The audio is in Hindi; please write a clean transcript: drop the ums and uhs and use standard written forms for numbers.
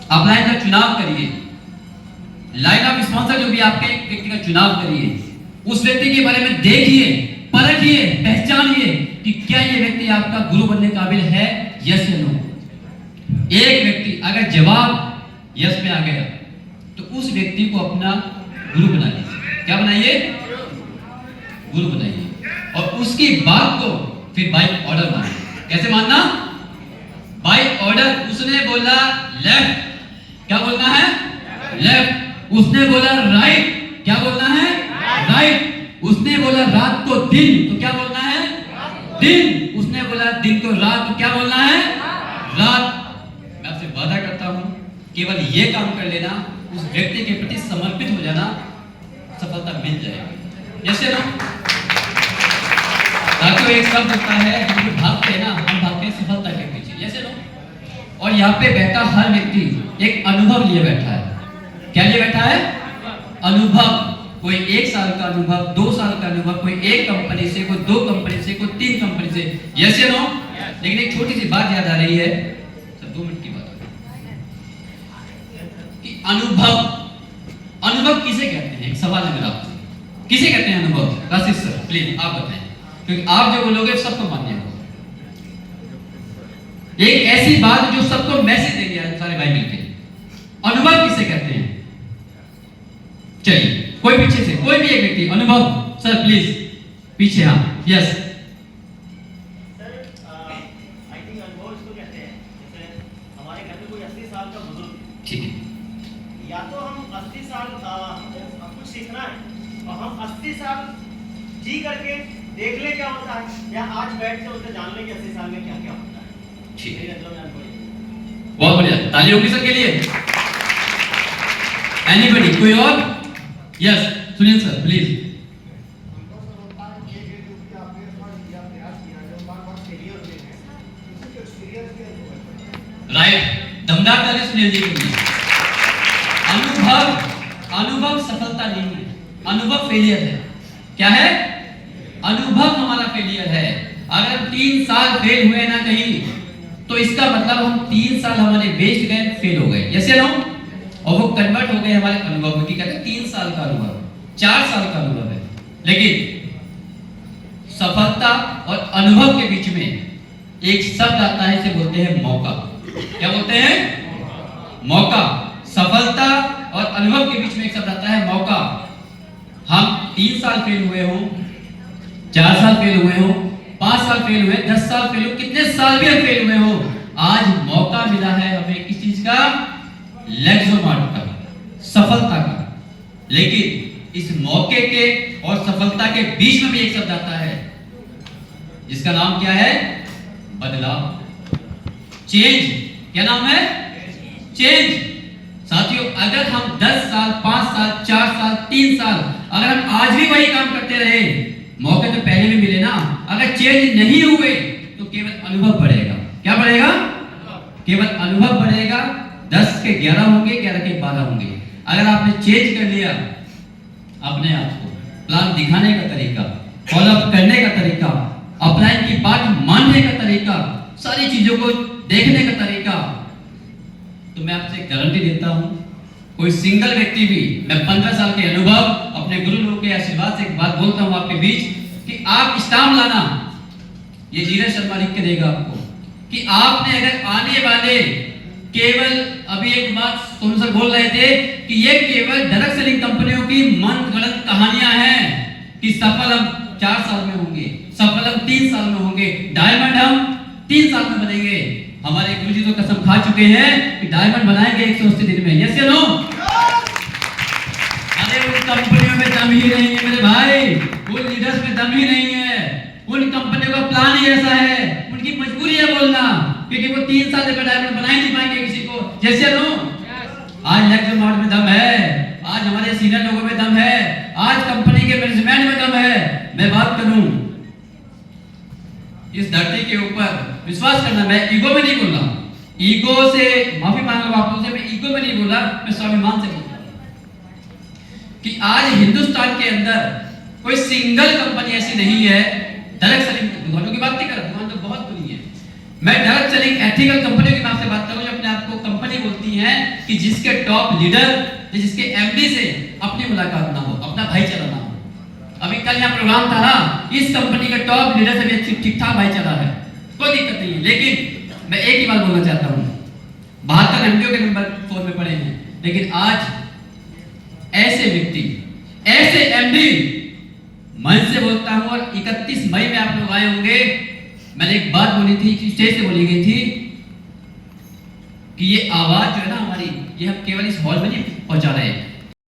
अपलाइन का चुनाव करिए, लाइन ऑफ स्पॉन्सर जो भी आपके व्यक्ति का चुनाव करिए, उस व्यक्ति के बारे में देखिए, परखिए, पहचानिए कि क्या ये व्यक्ति आपका गुरु बनने काबिल है, यस या नो। एक व्यक्ति अगर जवाब यस में आ गया तो उस व्यक्ति को अपना गुरु बना लीजिए। क्या बनाइए? गुरु बनाइए। और उसकी बात को फिर बाय ऑर्डर मानिए। कैसे मानना? By order. उसने बोला लेफ्ट, क्या बोलना है? लेफ्ट। उसने बोला राइट, क्या बोलना है? राइट। उसने बोला रात को दिन, तो क्या बोलना है? दिन। उसने बोला दिन को रात, तो क्या बोलना है? रात। मैं आपसे वादा करता हूं, केवल ये काम कर लेना, उस व्यक्ति के प्रति समर्पित हो जाना, सफलता मिल जाएगी। जैसे ना ताकि एक शब्द होता है, हम जो भागते हैं ना, हम भागते हैं सफलता के पीछे, जैसे लो। और यहाँ पे बैठा हर व्यक्ति एक अनुभव लिए बैठा है। क्या लिए बैठा है? अनुभव। कोई 1 साल का अनुभव, 2 साल का अनुभव, कोई 1 कंपनी से, कोई 2 कंपनी से, कोई 3 कंपनी से, यस या नो। लेकिन एक छोटी सी बात याद आ रही है, सर 2 मिनट की बात कि अनुभव किसे कहते हैं? एक सवाल है मेरा आपसे, किसे कहते हैं अनुभव? राशिद सर प्लीज आप बताएं, क्योंकि आप जो बोलोगे सबको मान्य होगा। एक ऐसी बात जो सबको मैसेज देंगे सारे भाई मिलकर, अनुभव किसे कहते हैं? चलिए कोई पीछे से, कोई भी एक व्यक्ति, अनुभव सर प्लीज पीछे। हाँ यस सर, आई थिंक अनुभव इसको कहते हैं, जैसे हमारे घर में कोई 80 साल का बुजुर्ग, ठीक है, या तो हम 80 साल कुछ सीखना है और हम 80 साल जी करके देख ले क्या होता है, या आज बैठ के उसे जान ले कि 80 साल में क्या क्या होता है। ठीक है, अनुभव। बहुत बढ़िया, ताली होगी सर के लिए। एनीबॉडी, कोई और? Yes Sunil sir please. Right, दमदार ताली सुनील जी के लिए। अनुभव सफलता नहीं है, अनुभव फेलियर है। क्या है? अनुभव हमारा फेलियर है। अगर 3 साल फेल हुए ना कहीं, तो इसका मतलब हम 3 साल हमारे वेस्ट गए, फेल हो गए, यस या नो। और वो कन्वर्ट हो गए हमारे अनुभव में, कहते हैं 3 साल का अनुभव, 4 साल का अनुभव है। लेकिन सफलता और अनुभव के बीच में एक शब्द आता है, इसे बोलते हैं मौका। क्या बोलते हैं? मौका। सफलता और अनुभव के बीच में एक शब्द आता है मौका। हम 3 साल फेल हुए हो, 4 साल फेल हुए हो, 5 साल फेल हुए, 10 साल फेल हुए, कितने साल भी हम फेल हुए हो, आज मौका मिला है हमें किस चीज का? लेक्सोमार्ट का, सफलता का। लेकिन इस मौके के और सफलता के बीच में भी एक शब्द आता है, जिसका नाम क्या है? बदलाव, चेंज। क्या नाम है? चेंज। साथियों, अगर हम 10 साल, 5 साल, 4 साल, 3 साल, अगर हम आज भी वही काम करते रहे, मौके तो पहले भी मिले ना, अगर चेंज नहीं हुए तो केवल अनुभव बढ़ेगा। क्या बढ़ेगा? केवल अनुभव बढ़ेगा। 10 के 11 होंगे, 11 के 12 होंगे। अगर आपने चेंज कर लिया अपने आप को, प्लान दिखाने का तरीका, फॉलोअप करने का तरीका, अपलाइन की बात मानने का तरीका, सारी चीजों को देखने का तरीका, तो मैं आपसे गारंटी देता हूं, कोई सिंगल व्यक्ति भी, मैं 15 साल के अनुभव, अपने गुरु लोगों के आशीर्वाद से एक बात बोलता हूं आपके बीच कि आप स्टाम्प लाना, ये नीरज शर्मा लिख के देगा आपको, कि आपने अगर आने वाले केवल, अभी एक बात सोनू सर बोल रहे थे कि ये केवल डायरेक्ट सेलिंग कंपनियों की मन गलत कहानियां हैं कि सफल हम 4 साल में होंगे, सफल हम 3 साल में होंगे, डायमंड हम 3 साल में बनेंगे। हमारे गुरुजी तो कसम खा चुके हैं कि डायमंड बनाएंगे 180 दिन में, यस या नो। अरे उन कंपनियों में दम ही नहीं है मेरे भाई, उन लीडर्स में दम ही नहीं है, उन कंपनियों का प्लान ही ऐसा है, उनकी मजबूरी है बोलना, क्योंकि वो 3 साल तक डायमंड बना ही नहीं पाएंगे किसी को, यस या नो। आज लेक्सोमार्ट में दम है, आज हमारे सीनियर लोगों में दम है, आज कंपनी के मैनेजमेंट में दम है। मैं बात करूं इस धरती के ऊपर, विश्वास करना, मैं ईगो में नहीं बोल रहा, ईगो से माफी मांग रहा हूं आप लोगों से, मैं ईगो में नहीं बोल रहा, मैं स्वाभिमान से बोल रहा हूं कि आज हिंदुस्तान के अंदर कोई सिंगल कंपनी ऐसी नहीं है, डायरेक्ट सेलिंग दुकानों की बात नहीं कर रहा, दुकान तो बहुत बुरी है, मैं डायरेक्ट सेलिंग एथिकल कंपनियों की बात से बात कर रहा हूं, जो अपने आप को कंपनी बोलती हैं कि जिसके टॉप लीडर, जिसके एमडी से अपनी मुलाकात ना हो, अपना भाईचारा ना हो। अभी कल यहाँ प्रोग्राम था ना, इस कंपनी के टॉप लीडर से भी ठीक ठाक भाईचारा है, कोई दिक्कत नहीं है। लेकिन मैं एक ही बात बोलना चाहता हूँ, 72 एमडीओ के नंबर 4 में पड़े हैं, लेकिन आज ऐसे व्यक्ति, ऐसे एमडी, मन से बोलता हूं, और 31 मई में आप लोग आए होंगे, मैंने एक बात बोली थी, स्टेज से बोली गई थी कि ये आवाज जो है ना हमारी, ये हम केवल इस हॉल में नहीं पहुंचा रहे हैं,